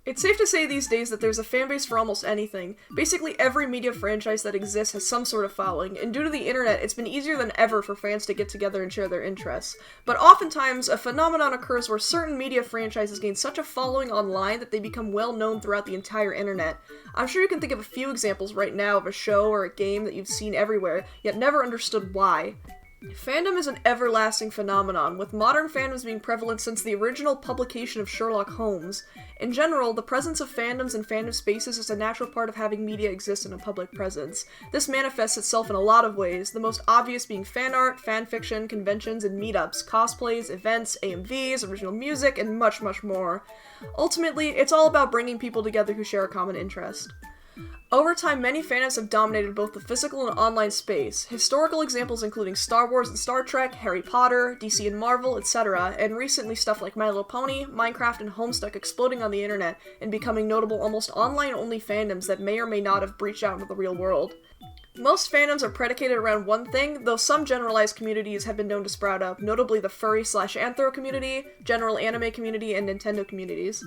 It's safe to say these days that there's a fanbase for almost anything. Basically every media franchise that exists has some sort of following, and due to the internet, it's been easier than ever for fans to get together and share their interests. But oftentimes, a phenomenon occurs where certain media franchises gain such a following online that they become well known throughout the entire internet. I'm sure you can think of a few examples right now of a show or a game that you've seen everywhere, yet never understood why. Fandom is an everlasting phenomenon, with modern fandoms being prevalent since the original publication of Sherlock Holmes. In general, the presence of fandoms and fandom spaces is a natural part of having media exist in a public presence. This manifests itself in a lot of ways, the most obvious being fan art, fanfiction, conventions, and meetups, cosplays, events, AMVs, original music, and much, much more. Ultimately, it's all about bringing people together who share a common interest. Over time, many fandoms have dominated both the physical and online space. Historical examples including Star Wars and Star Trek, Harry Potter, DC and Marvel, etc., and recently stuff like My Little Pony, Minecraft, and Homestuck exploding on the internet and becoming notable almost online-only fandoms that may or may not have breached out into the real world. Most fandoms are predicated around one thing, though some generalized communities have been known to sprout up, notably the furry/anthro community, general anime community, and Nintendo communities.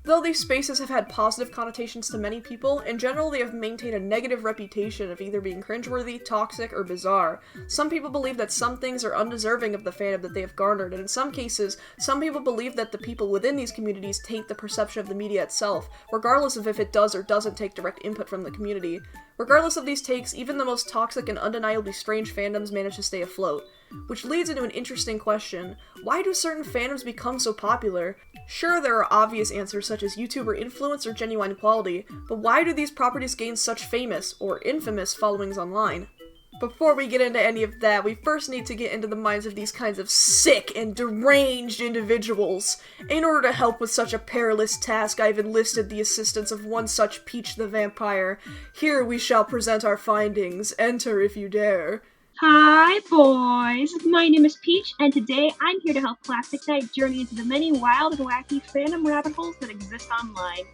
Though these spaces have had positive connotations to many people, in general they have maintained a negative reputation of either being cringeworthy, toxic, or bizarre. Some people believe that some things are undeserving of the fandom that they have garnered, and in some cases, some people believe that the people within these communities taint the perception of the media itself, regardless of if it does or doesn't take direct input from the community. Regardless of these takes, even the most toxic and undeniably strange fandoms manage to stay afloat. Which leads into an interesting question. Why do certain fandoms become so popular? Sure, there are obvious answers such as YouTuber influence or genuine quality, but why do these properties gain such famous, or infamous, followings online? Before we get into any of that, we first need to get into the minds of these kinds of sick and deranged individuals. In order to help with such a perilous task, I've enlisted the assistance of one such Peach the Vampire. Here we shall present our findings. Enter if you dare. Hi boys, my name is Peach, and today I'm here to help Plastic Knight journey into the many wild and wacky fandom rabbit holes that exist online.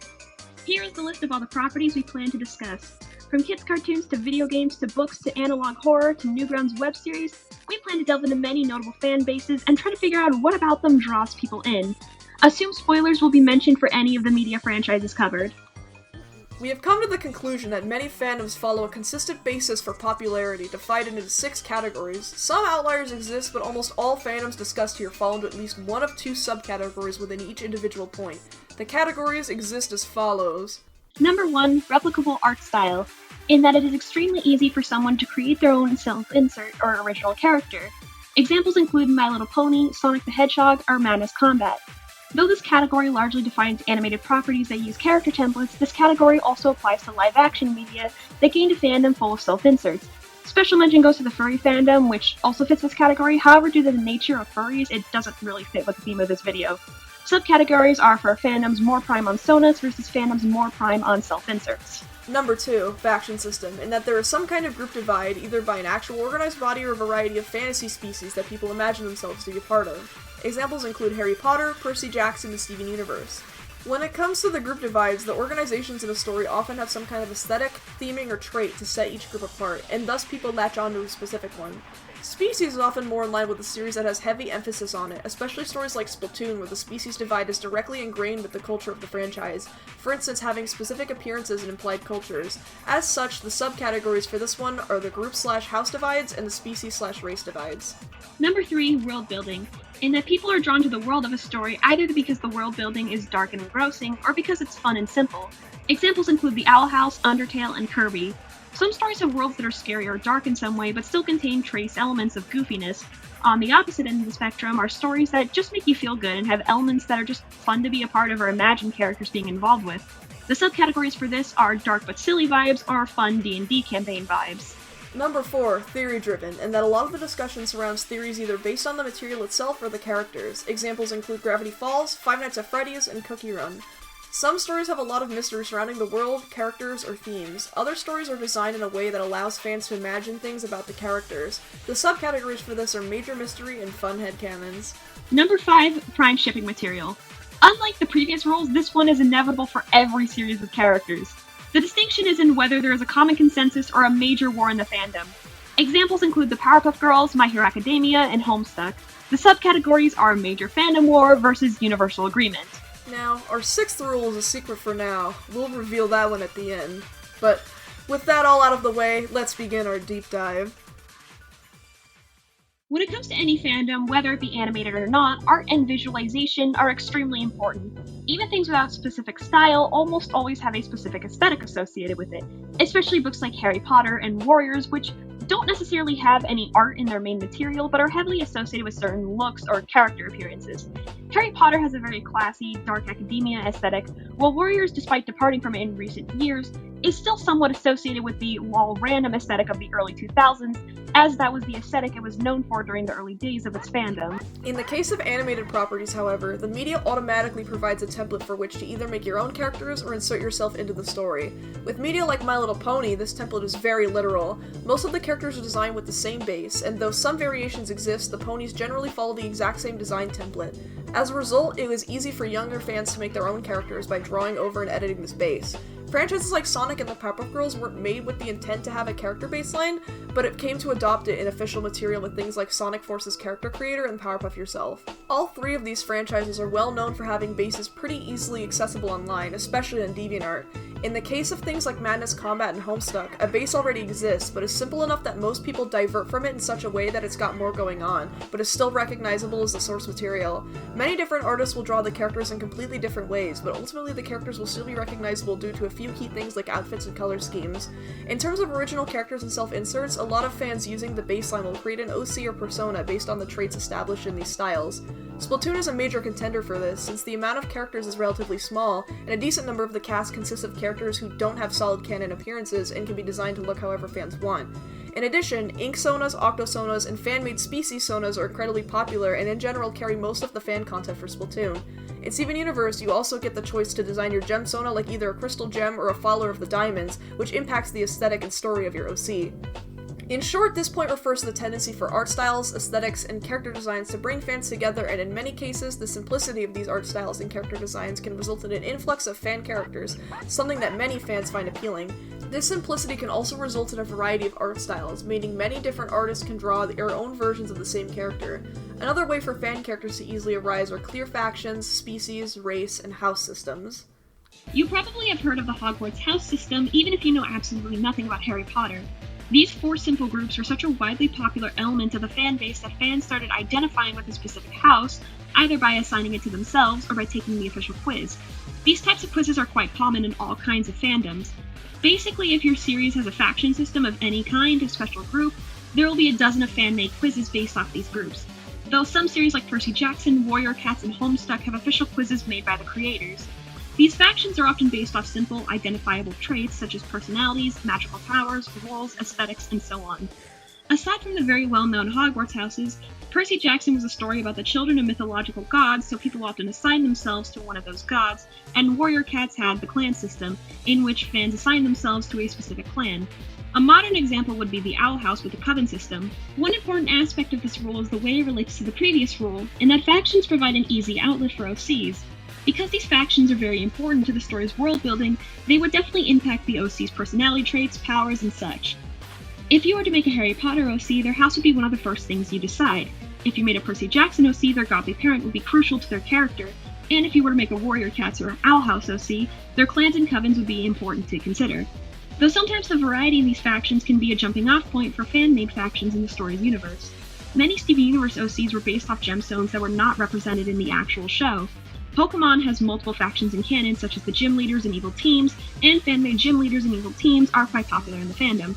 Here is the list of all the properties we plan to discuss. From kids' cartoons to video games to books to analog horror to Newgrounds web series, we plan to delve into many notable fan bases and try to figure out what about them draws people in. Assume spoilers will be mentioned for any of the media franchises covered. We have come to the conclusion that many fandoms follow a consistent basis for popularity, divided into 6 categories. Some outliers exist, but almost all fandoms discussed here fall into at least one of 2 subcategories within each individual point. The categories exist as follows. Number 1, replicable art style, in that it is extremely easy for someone to create their own self-insert or original character. Examples include My Little Pony, Sonic the Hedgehog, or Madness Combat. Though this category largely defines animated properties that use character templates, this category also applies to live-action media that gained a fandom full of self-inserts. Special mention goes to the furry fandom, which also fits this category, however due to the nature of furries, it doesn't really fit with the theme of this video. Subcategories are for fandoms more prime on sonas versus fandoms more prime on self-inserts. Number 2, faction system, in that there is some kind of group divide, either by an actual organized body or a variety of fantasy species that people imagine themselves to be a part of. Examples include Harry Potter, Percy Jackson, and Steven Universe. When it comes to the group divides, the organizations in a story often have some kind of aesthetic, theming, or trait to set each group apart, and thus people latch onto a specific one. Species is often more in line with a series that has heavy emphasis on it, especially stories like Splatoon, where the species divide is directly ingrained with the culture of the franchise, for instance having specific appearances and implied cultures. As such, the subcategories for this one are the group/house divides and the species/race divides. Number 3, world building, in that people are drawn to the world of a story either because the world building is dark and engrossing, or because it's fun and simple. Examples include The Owl House, Undertale, and Kirby. Some stories have worlds that are scary or dark in some way, but still contain trace elements of goofiness. On the opposite end of the spectrum are stories that just make you feel good and have elements that are just fun to be a part of or imagine characters being involved with. The subcategories for this are dark but silly vibes or fun D&D campaign vibes. Number 4, theory-driven, in that a lot of the discussion surrounds theories either based on the material itself or the characters. Examples include Gravity Falls, Five Nights at Freddy's, and Cookie Run. Some stories have a lot of mystery surrounding the world, characters, or themes. Other stories are designed in a way that allows fans to imagine things about the characters. The subcategories for this are major mystery and fun headcanons. Number 5, prime shipping material. Unlike the previous rules, this one is inevitable for every series of characters. The distinction is in whether there is a common consensus or a major war in the fandom. Examples include the Powerpuff Girls, My Hero Academia, and Homestuck. The subcategories are major fandom war versus universal agreement. Now, our sixth rule is a secret for now. We'll reveal that one at the end. But with that all out of the way, let's begin our deep dive. When it comes to any fandom, whether it be animated or not, art and visualization are extremely important. Even things without specific style almost always have a specific aesthetic associated with it, especially books like Harry Potter and Warriors, which don't necessarily have any art in their main material, but are heavily associated with certain looks or character appearances. Harry Potter has a very classy, dark academia aesthetic, while Warriors, despite departing from it in recent years, is still somewhat associated with the lol random aesthetic of the early 2000s, as that was the aesthetic it was known for during the early days of its fandom. In the case of animated properties, however, the media automatically provides a template for which to either make your own characters or insert yourself into the story. With media like My Little Pony, this template is very literal. Most of the characters are designed with the same base, and though some variations exist, the ponies generally follow the exact same design template. As a result, it was easy for younger fans to make their own characters by drawing over and editing this base. Franchises like Sonic and the Powerpuff Girls weren't made with the intent to have a character baseline, but it came to adopt it in official material with things like Sonic Force's character creator and Powerpuff Yourself. All three of these franchises are well known for having bases pretty easily accessible online, especially on DeviantArt. In the case of things like Madness Combat and Homestuck, a base already exists, but is simple enough that most people divert from it in such a way that it's got more going on, but is still recognizable as the source material. Many different artists will draw the characters in completely different ways, but ultimately the characters will still be recognizable due to a few key things like outfits and color schemes. In terms of original characters and self-inserts, a lot of fans using the baseline will create an OC or persona based on the traits established in these styles. Splatoon is a major contender for this, since the amount of characters is relatively small, and a decent number of the cast consists of characters who don't have solid canon appearances and can be designed to look however fans want. In addition, Ink Sonas, Octosonas, and fan-made Species Sonas are incredibly popular and in general carry most of the fan content for Splatoon. In Steven Universe, you also get the choice to design your gem Sona like either a crystal gem or a follower of the diamonds, which impacts the aesthetic and story of your OC. In short, this point refers to the tendency for art styles, aesthetics, and character designs to bring fans together, and in many cases, the simplicity of these art styles and character designs can result in an influx of fan characters, something that many fans find appealing. This simplicity can also result in a variety of art styles, meaning many different artists can draw their own versions of the same character. Another way for fan characters to easily arise are clear factions, species, race, and house systems. You probably have heard of the Hogwarts house system, even if you know absolutely nothing about Harry Potter. These four simple groups are such a widely popular element of the fan base that fans started identifying with a specific house, either by assigning it to themselves or by taking the official quiz. These types of quizzes are quite common in all kinds of fandoms. Basically, if your series has a faction system of any kind, a special group, there will be a dozen of fan-made quizzes based off these groups. Though some series like Percy Jackson, Warrior Cats, and Homestuck have official quizzes made by the creators. These factions are often based off simple, identifiable traits such as personalities, magical powers, roles, aesthetics, and so on. Aside from the very well-known Hogwarts houses, Percy Jackson was a story about the children of mythological gods, so people often assign themselves to one of those gods, and Warrior Cats had the clan system, in which fans assign themselves to a specific clan. A modern example would be the Owl House with the Coven system. One important aspect of this rule is the way it relates to the previous rule, in that factions provide an easy outlet for OCs. Because these factions are very important to the story's world building, they would definitely impact the OC's personality traits, powers, and such. If you were to make a Harry Potter OC, their house would be one of the first things you decide. If you made a Percy Jackson OC, their godly parent would be crucial to their character, and if you were to make a Warrior Cats or Owl House OC, their clans and covens would be important to consider. Though sometimes the variety in these factions can be a jumping-off point for fan-made factions in the story's universe. Many Steven Universe OCs were based off gemstones that were not represented in the actual show. Pokemon has multiple factions in canon, such as the Gym Leaders and Evil Teams, and fan-made Gym Leaders and Evil Teams are quite popular in the fandom.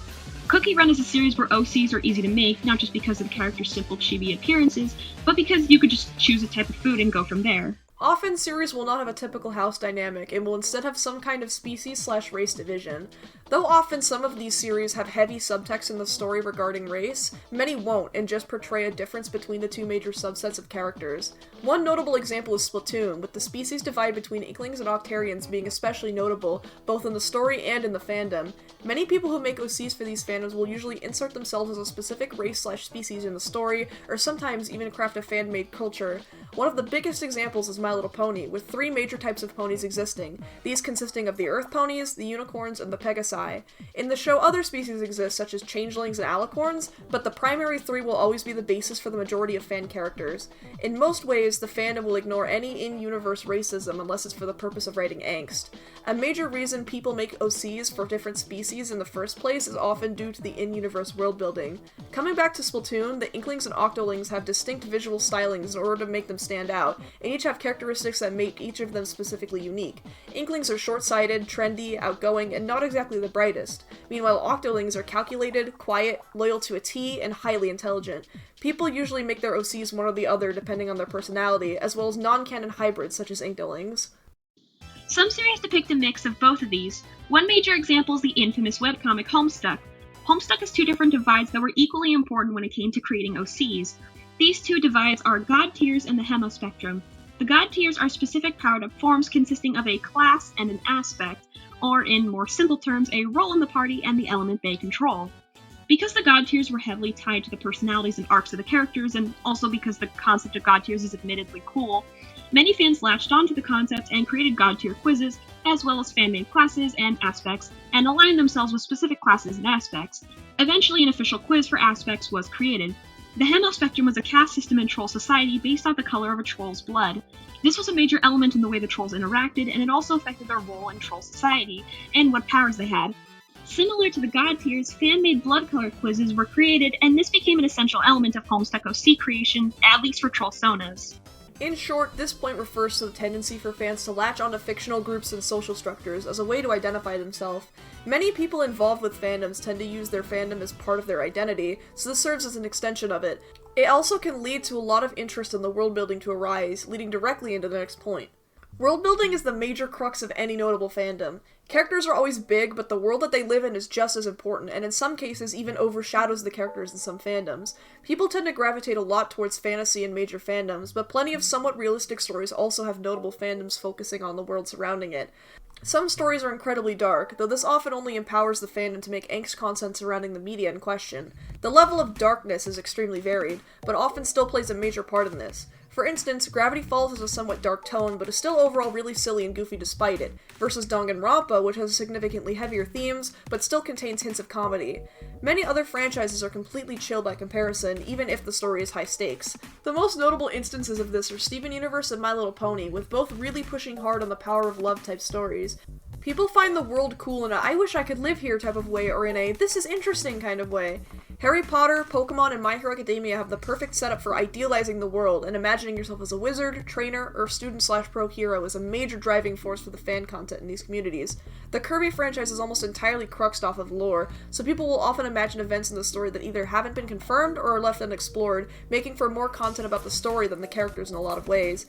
Cookie Run is a series where OCs are easy to make, not just because of the character's simple chibi appearances, but because you could just choose a type of food and go from there. Often, series will not have a typical house dynamic, and will instead have some kind of species/race division. Though often some of these series have heavy subtext in the story regarding race, many won't, and just portray a difference between the two major subsets of characters. One notable example is Splatoon, with the species divide between Inklings and Octarians being especially notable, both in the story and in the fandom. Many people who make OCs for these fandoms will usually insert themselves as a specific race/species in the story, or sometimes even craft a fan-made culture. One of the biggest examples is My My Little Pony, with 3 major types of ponies existing, these consisting of the Earth ponies, the unicorns, and the Pegasi. In the show, other species exist, such as changelings and alicorns, but the primary 3 will always be the basis for the majority of fan characters. In most ways, the fandom will ignore any in-universe racism unless it's for the purpose of writing angst. A major reason people make OCs for different species in the first place is often due to the in-universe world building. Coming back to Splatoon, the Inklings and Octolings have distinct visual stylings in order to make them stand out, and each have characteristics that make each of them specifically unique. Inklings are short-sighted, trendy, outgoing, and not exactly the brightest. Meanwhile, Octolings are calculated, quiet, loyal to a T, and highly intelligent. People usually make their OCs one or the other depending on their personality, as well as non-canon hybrids such as Inklings. Some series depict a mix of both of these. One major example is the infamous webcomic Homestuck. Homestuck has 2 different divides that were equally important when it came to creating OCs. These 2 divides are God tiers and the Hemospectrum. The God tiers are specific powered-up forms consisting of a class and an aspect, or in more simple terms, a role in the party and the element they control. Because the God tiers were heavily tied to the personalities and arcs of the characters, and also because the concept of God tiers is admittedly cool, many fans latched onto the concept and created God tier quizzes, as well as fan-made classes and aspects, and aligned themselves with specific classes and aspects. Eventually, an official quiz for aspects was created. The Hemospectrum was a caste system in troll society based on the color of a troll's blood. This was a major element in the way the trolls interacted, and it also affected their role in troll society, and what powers they had. Similar to the God tiers, fan-made blood color quizzes were created, and this became an essential element of Homestuck OC creation, at least for troll sonas. In short, this point refers to the tendency for fans to latch onto fictional groups and social structures as a way to identify themselves. Many people involved with fandoms tend to use their fandom as part of their identity, so this serves as an extension of it. It also can lead to a lot of interest in the world building to arise, leading directly into the next point. World building is the major crux of any notable fandom. Characters are always big, but the world that they live in is just as important, and in some cases even overshadows the characters in some fandoms. People tend to gravitate a lot towards fantasy in major fandoms, but plenty of somewhat realistic stories also have notable fandoms focusing on the world surrounding it. Some stories are incredibly dark, though this often only empowers the fandom to make angst content surrounding the media in question. The level of darkness is extremely varied, but often still plays a major part in this. For instance, Gravity Falls has a somewhat dark tone, but is still overall really silly and goofy despite it, versus Danganronpa, which has significantly heavier themes, but still contains hints of comedy. Many other franchises are completely chill by comparison, even if the story is high stakes. The most notable instances of this are Steven Universe and My Little Pony, with both really pushing hard on the power of love type stories. People find the world cool in a I wish I could live here type of way, or in a this is interesting kind of way. Harry Potter, Pokemon, and My Hero Academia have the perfect setup for idealizing the world, and imagining yourself as a wizard, trainer, or student/pro hero is a major driving force for the fan content in these communities. The Kirby franchise is almost entirely cruxed off of lore, so people will often imagine events in the story that either haven't been confirmed or are left unexplored, making for more content about the story than the characters in a lot of ways.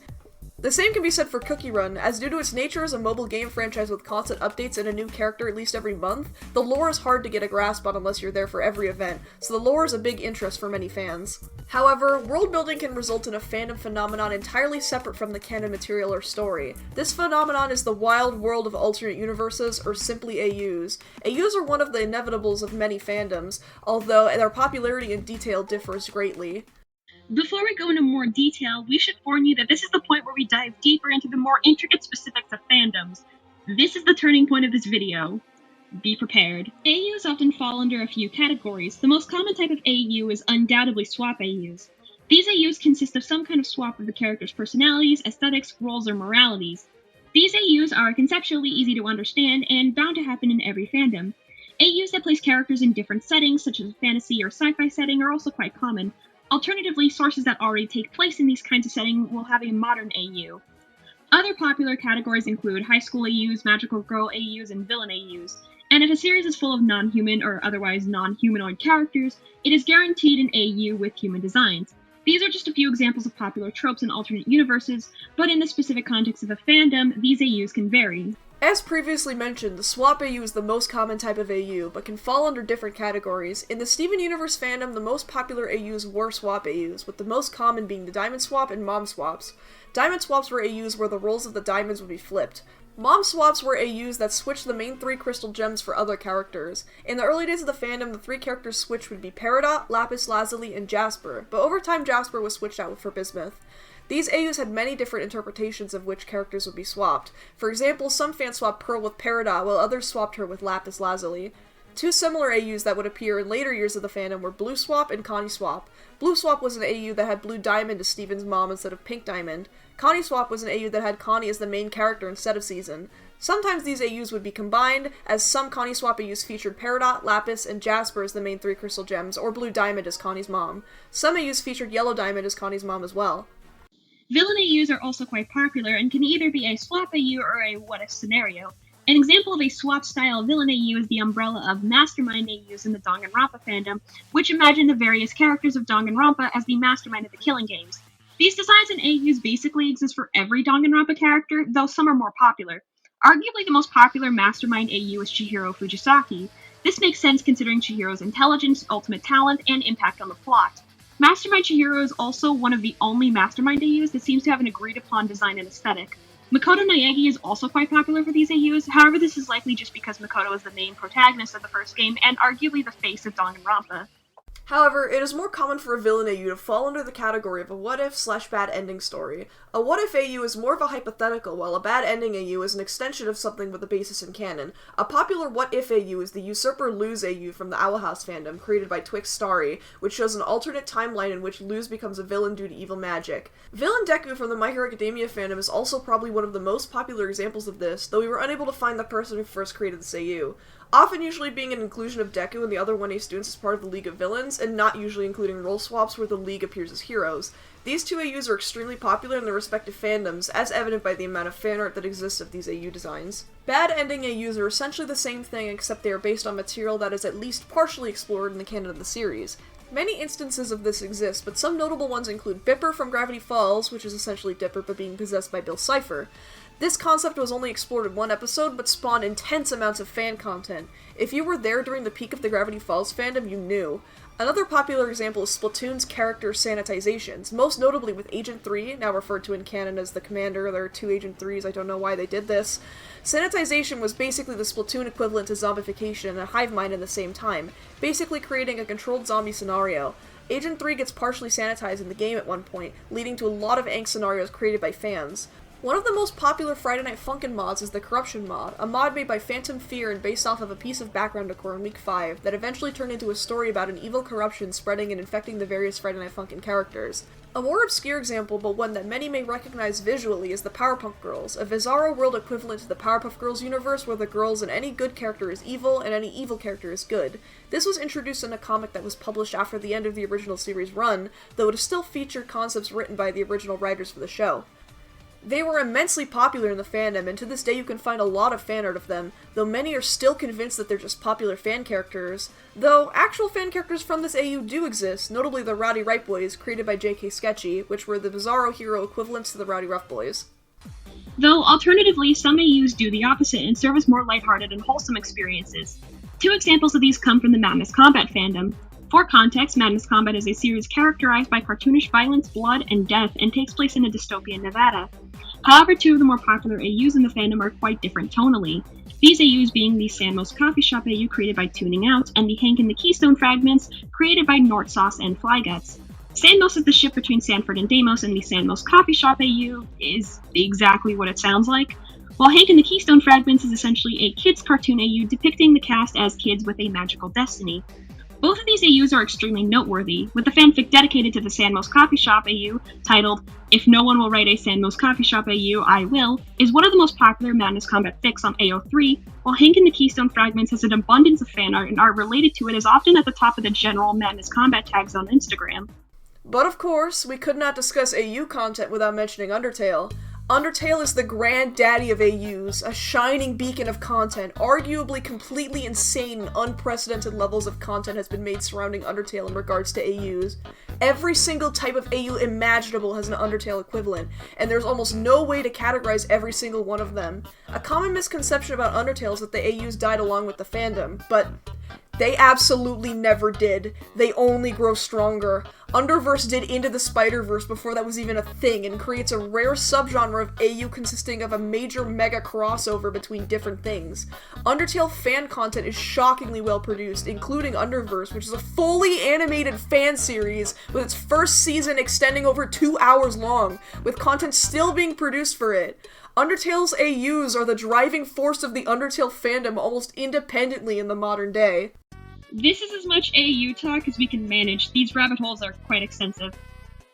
The same can be said for Cookie Run, as due to its nature as a mobile game franchise with constant updates and a new character at least every month, the lore is hard to get a grasp on unless you're there for every event, so the lore is a big interest for many fans. However, world building can result in a fandom phenomenon entirely separate from the canon material or story. This phenomenon is the wild world of alternate universes, or simply AUs. AUs are one of the inevitables of many fandoms, although their popularity and detail differs greatly. Before we go into more detail, we should warn you that this is the point where we dive deeper into the more intricate specifics of fandoms. This is the turning point of this video. Be prepared. AUs often fall under a few categories. The most common type of AU is undoubtedly swap AUs. These AUs consist of some kind of swap of the character's personalities, aesthetics, roles, or moralities. These AUs are conceptually easy to understand and bound to happen in every fandom. AUs that place characters in different settings, such as a fantasy or sci-fi setting, are also quite common. Alternatively, sources that already take place in these kinds of settings will have a modern AU. Other popular categories include high school AUs, magical girl AUs, and villain AUs. And if a series is full of non-human or otherwise non-humanoid characters, it is guaranteed an AU with human designs. These are just a few examples of popular tropes in alternate universes, but in the specific context of a fandom, these AUs can vary. As previously mentioned, the swap AU is the most common type of AU, but can fall under different categories. In the Steven Universe fandom, the most popular AUs were swap AUs, with the most common being the diamond swap and mom swaps. Diamond swaps were AUs where the roles of the diamonds would be flipped. Mom swaps were AUs that switched the main 3 crystal gems for other characters. In the early days of the fandom, the 3 characters switched would be Peridot, Lapis Lazuli, and Jasper, but over time Jasper was switched out for Bismuth. These AUs had many different interpretations of which characters would be swapped. For example, some fans swapped Pearl with Peridot, while others swapped her with Lapis Lazuli. Two similar AUs that would appear in later years of the fandom were Blue Swap and Connie Swap. Blue Swap was an AU that had Blue Diamond as Steven's mom instead of Pink Diamond. Connie Swap was an AU that had Connie as the main character instead of Season. Sometimes these AUs would be combined, as some Connie Swap AUs featured Peridot, Lapis, and Jasper as the main 3 crystal gems, or Blue Diamond as Connie's mom. Some AUs featured Yellow Diamond as Connie's mom as well. Villain AUs are also quite popular and can either be a swap AU or a what-if scenario. An example of a swap-style villain AU is the umbrella of mastermind AUs in the Danganronpa fandom, which imagine the various characters of Danganronpa as the mastermind of the killing games. These designs and AUs basically exist for every Danganronpa character, though some are more popular. Arguably the most popular mastermind AU is Chihiro Fujisaki. This makes sense considering Chihiro's intelligence, ultimate talent, and impact on the plot. Mastermind Chihiro is also one of the only mastermind AUs that seems to have an agreed-upon design and aesthetic. Makoto Naegi is also quite popular for these AUs, however this is likely just because Makoto is the main protagonist of the first game and arguably the face of Danganronpa. However, it is more common for a villain AU to fall under the category of a what-if/bad ending story. A what-if AU is more of a hypothetical, while a bad ending AU is an extension of something with a basis in canon. A popular what-if AU is the Usurper Luz AU from the Owl House fandom, created by Twix Starry, which shows an alternate timeline in which Luz becomes a villain due to evil magic. Villain Deku from the My Hero Academia fandom is also probably one of the most popular examples of this, though we were unable to find the person who first created this AU. Often usually being an inclusion of Deku and the other 1A students as part of the League of Villains, and not usually including role swaps where the League appears as heroes. These two AUs are extremely popular in their respective fandoms, as evident by the amount of fan art that exists of these AU designs. Bad ending AUs are essentially the same thing, except they are based on material that is at least partially explored in the canon of the series. Many instances of this exist, but some notable ones include Bipper from Gravity Falls, which is essentially Dipper but being possessed by Bill Cipher. This concept was only explored in one episode, but spawned intense amounts of fan content. If you were there during the peak of the Gravity Falls fandom, you knew. Another popular example is Splatoon's character sanitizations, most notably with Agent 3, now referred to in canon as the Commander. There are two Agent 3s, I don't know why they did this. Sanitization was basically the Splatoon equivalent to zombification and a hive mind at the same time, basically creating a controlled zombie scenario. Agent 3 gets partially sanitized in the game at one point, leading to a lot of angst scenarios created by fans. One of the most popular Friday Night Funkin' mods is the Corruption mod, a mod made by Phantom Fear and based off of a piece of background decor in Week 5 that eventually turned into a story about an evil corruption spreading and infecting the various Friday Night Funkin' characters. A more obscure example, but one that many may recognize visually, is the Powerpuff Girls, a Bizarro World equivalent to the Powerpuff Girls universe where the girls in any good character is evil and any evil character is good. This was introduced in a comic that was published after the end of the original series run, though it still featured concepts written by the original writers for the show. They were immensely popular in the fandom, and to this day you can find a lot of fan art of them, though many are still convinced that they're just popular fan characters. Though, actual fan characters from this AU do exist, notably the Rowdy Right Boys, created by J.K. Sketchy, which were the Bizarro hero equivalents to the Rowdy Rough Boys. Though, alternatively, some AUs do the opposite and serve as more lighthearted and wholesome experiences. Two examples of these come from the Madness Combat fandom. For context, Madness Combat is a series characterized by cartoonish violence, blood, and death, and takes place in a dystopian Nevada. However, two of the more popular AUs in the fandom are quite different tonally. These AUs being the Sandmo's Coffee Shop AU created by Tuning Out, and the Hank and the Keystone Fragments created by Nort Sauce and Flyguts. Sandmos is the ship between Sanford and Deimos, and the Sandmo's Coffee Shop AU is exactly what it sounds like. While Hank and the Keystone Fragments is essentially a kids' cartoon AU depicting the cast as kids with a magical destiny. Both of these AUs are extremely noteworthy, with the fanfic dedicated to the Sandmo's Coffee Shop AU, titled If No One Will Write a Sandmo's Coffee Shop AU, I Will, is one of the most popular Madness Combat fics on AO3, while Hank and the Keystone Fragments has an abundance of fan art and art related to it is often at the top of the general Madness Combat tags on Instagram. But of course, we could not discuss AU content without mentioning Undertale. Undertale is the granddaddy of AUs, a shining beacon of content. Arguably completely insane and unprecedented levels of content has been made surrounding Undertale in regards to AUs. Every single type of AU imaginable has an Undertale equivalent, and there's almost no way to categorize every single one of them. A common misconception about Undertale is that the AUs died along with the fandom, but they absolutely never did. They only grow stronger. Underverse did Into the Spider-Verse before that was even a thing, and creates a rare subgenre of AU consisting of a major mega crossover between different things. Undertale fan content is shockingly well produced, including Underverse, which is a fully animated fan series with its first season extending over 2 hours long, with content still being produced for it. Undertale's AUs are the driving force of the Undertale fandom almost independently in the modern day. This is as much AU talk as we can manage. These rabbit holes are quite extensive.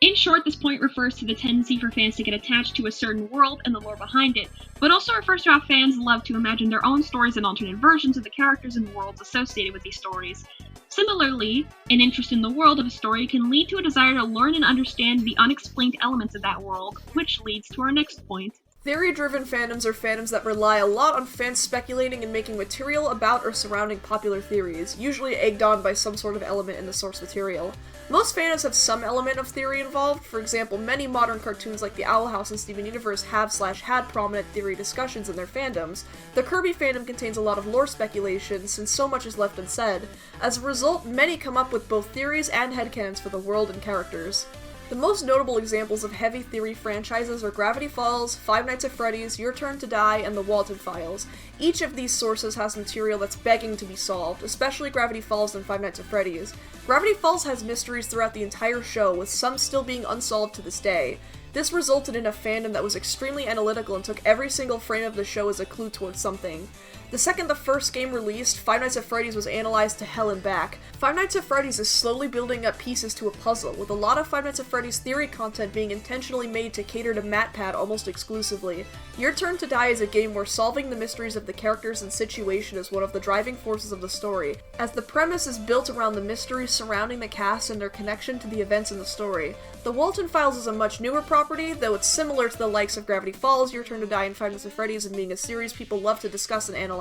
In short, this point refers to the tendency for fans to get attached to a certain world and the lore behind it, but also refers to how fans love to imagine their own stories and alternate versions of the characters and worlds associated with these stories. Similarly, an interest in the world of a story can lead to a desire to learn and understand the unexplained elements of that world, which leads to our next point. Theory-driven fandoms are fandoms that rely a lot on fans speculating and making material about or surrounding popular theories, usually egged on by some sort of element in the source material. Most fandoms have some element of theory involved. For example, many modern cartoons like The Owl House and Steven Universe have/had prominent theory discussions in their fandoms. The Kirby fandom contains a lot of lore speculation, since so much is left unsaid. As a result, many come up with both theories and headcanons for the world and characters. The most notable examples of heavy theory franchises are Gravity Falls, Five Nights at Freddy's, Your Turn to Die, and The Walton Files. Each of these sources has material that's begging to be solved, especially Gravity Falls and Five Nights at Freddy's. Gravity Falls has mysteries throughout the entire show, with some still being unsolved to this day. This resulted in a fandom that was extremely analytical and took every single frame of the show as a clue towards something. The second the first game released, Five Nights at Freddy's was analyzed to hell and back. Five Nights at Freddy's is slowly building up pieces to a puzzle, with a lot of Five Nights at Freddy's theory content being intentionally made to cater to MatPat almost exclusively. Your Turn to Die is a game where solving the mysteries of the characters and situation is one of the driving forces of the story, as the premise is built around the mysteries surrounding the cast and their connection to the events in the story. The Walton Files is a much newer property, though it's similar to the likes of Gravity Falls, Your Turn to Die, and Five Nights at Freddy's in being a series people love to discuss and analyze.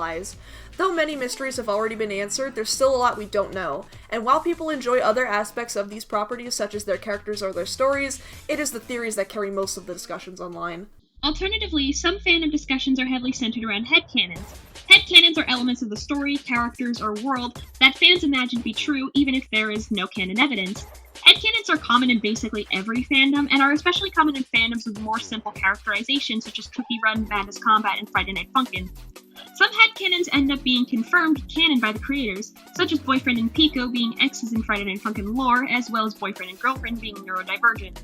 Though many mysteries have already been answered, there's still a lot we don't know, and while people enjoy other aspects of these properties such as their characters or their stories, it is the theories that carry most of the discussions online. Alternatively, some fandom discussions are heavily centered around headcanons. Headcanons are elements of the story, characters, or world that fans imagine to be true even if there is no canon evidence. Headcanons are common in basically every fandom, and are especially common in fandoms with more simple characterizations such as Cookie Run, Madness Combat, and Friday Night Funkin'. Some headcanons end up being confirmed canon by the creators, such as Boyfriend and Pico being exes in Friday Night Funkin' lore, as well as Boyfriend and Girlfriend being neurodivergent.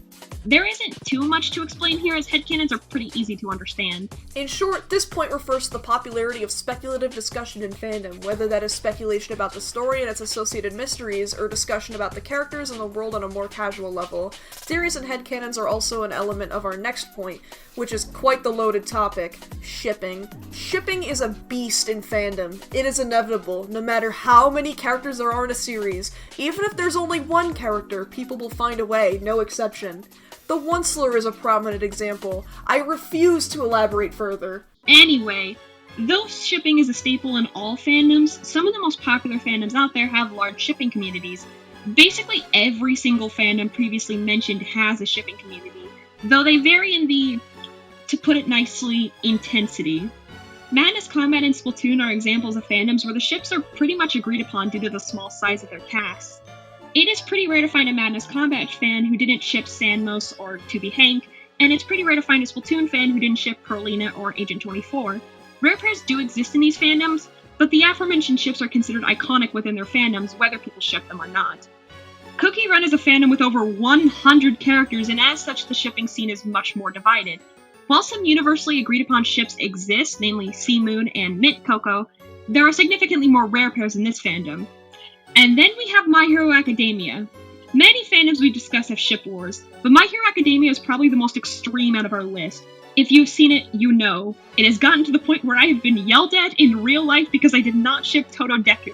There isn't too much to explain here, as headcanons are pretty easy to understand. In short, this point refers to the popularity of speculative discussion in fandom, whether that is speculation about the story and its associated mysteries, or discussion about the characters and the world on a more casual level. Theories and headcanons are also an element of our next point, which is quite the loaded topic: shipping. Shipping is a beast in fandom. It is inevitable, no matter how many characters there are in a series. Even if there's only one character, people will find a way, no exception. The Onceler is a prominent example. I refuse to elaborate further. Anyway, though shipping is a staple in all fandoms, some of the most popular fandoms out there have large shipping communities. Basically every single fandom previously mentioned has a shipping community, though they vary in the, to put it nicely, intensity. Madness Combat and Splatoon are examples of fandoms where the ships are pretty much agreed upon due to the small size of their casts. It is pretty rare to find a Madness Combat fan who didn't ship Sandmos or 2B Hank, and it's pretty rare to find a Splatoon fan who didn't ship Perlina or Agent 24. Rare pairs do exist in these fandoms, but the aforementioned ships are considered iconic within their fandoms, whether people ship them or not. Cookie Run is a fandom with over 100 characters, and as such, the shipping scene is much more divided. While some universally agreed upon ships exist, namely Sea Moon and Mint Coco, there are significantly more rare pairs in this fandom. And then we have My Hero Academia. Many fandoms we discuss have ship wars, but My Hero Academia is probably the most extreme out of our list. If you've seen it, you know. It has gotten to the point where I have been yelled at in real life because I did not ship Totodeku.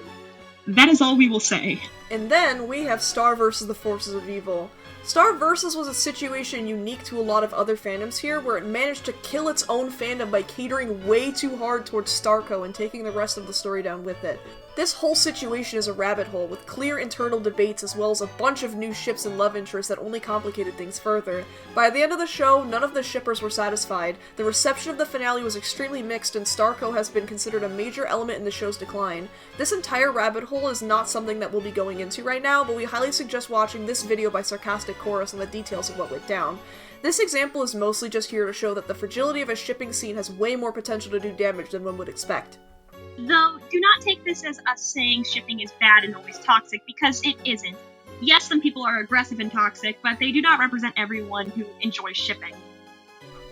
That is all we will say. And then we have Star vs. the Forces of Evil. Star vs. was a situation unique to a lot of other fandoms here, where it managed to kill its own fandom by catering way too hard towards Starco and taking the rest of the story down with it. This whole situation is a rabbit hole with clear internal debates as well as a bunch of new ships and love interests that only complicated things further. By the end of the show, none of the shippers were satisfied. The reception of the finale was extremely mixed, and Starco has been considered a major element in the show's decline. This entire rabbit hole is not something that we'll be going into right now, but we highly suggest watching this video by Sarcastic Chorus on the details of what went down. This example is mostly just here to show that the fragility of a shipping scene has way more potential to do damage than one would expect. Though, do not take this as us saying shipping is bad and always toxic, because it isn't. Yes, some people are aggressive and toxic, but they do not represent everyone who enjoys shipping.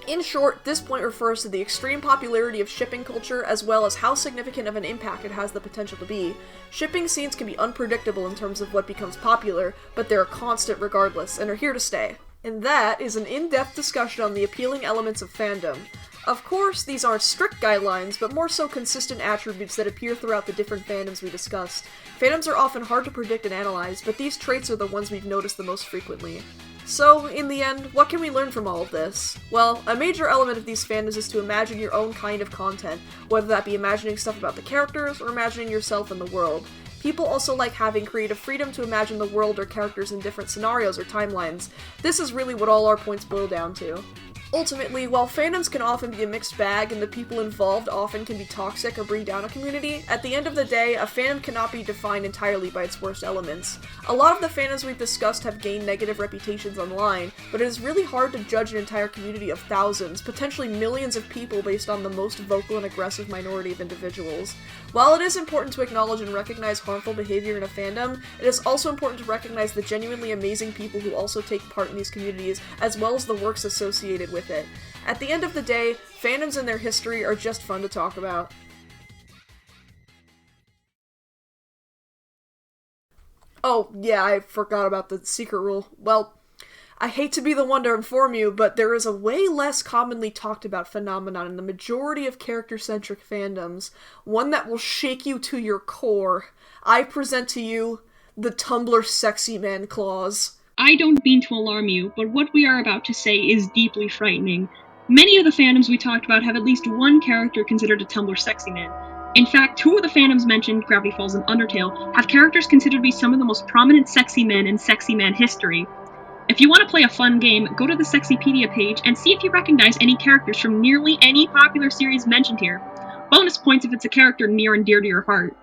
In short, this point refers to the extreme popularity of shipping culture as well as how significant of an impact it has the potential to be. Shipping scenes can be unpredictable in terms of what becomes popular, but they're constant regardless, and are here to stay. And that is an in-depth discussion on the appealing elements of fandom. Of course, these aren't strict guidelines, but more so consistent attributes that appear throughout the different fandoms we discussed. Fandoms are often hard to predict and analyze, but these traits are the ones we've noticed the most frequently. So, in the end, what can we learn from all of this? Well, a major element of these fandoms is to imagine your own kind of content, whether that be imagining stuff about the characters or imagining yourself in the world. People also like having creative freedom to imagine the world or characters in different scenarios or timelines. This is really what all our points boil down to. Ultimately, while fandoms can often be a mixed bag and the people involved often can be toxic or bring down a community, at the end of the day, a fandom cannot be defined entirely by its worst elements. A lot of the fandoms we've discussed have gained negative reputations online, but it is really hard to judge an entire community of thousands, potentially millions of people based on the most vocal and aggressive minority of individuals. While it is important to acknowledge and recognize harmful behavior in a fandom, it is also important to recognize the genuinely amazing people who also take part in these communities, as well as the works associated with it. At the end of the day, fandoms and their history are just fun to talk about. Oh, yeah, I forgot about the secret rule. Well, I hate to be the one to inform you, but there is a way less commonly talked about phenomenon in the majority of character-centric fandoms, one that will shake you to your core. I present to you the Tumblr Sexyman clause. I don't mean to alarm you, but what we are about to say is deeply frightening. Many of the fandoms we talked about have at least one character considered a Tumblr Sexyman. In fact, two of the fandoms mentioned, Gravity Falls and Undertale, have characters considered to be some of the most prominent sexy men in sexy man history. If you want to play a fun game, go to the Sexypedia page and see if you recognize any characters from nearly any popular series mentioned here. Bonus points if it's a character near and dear to your heart.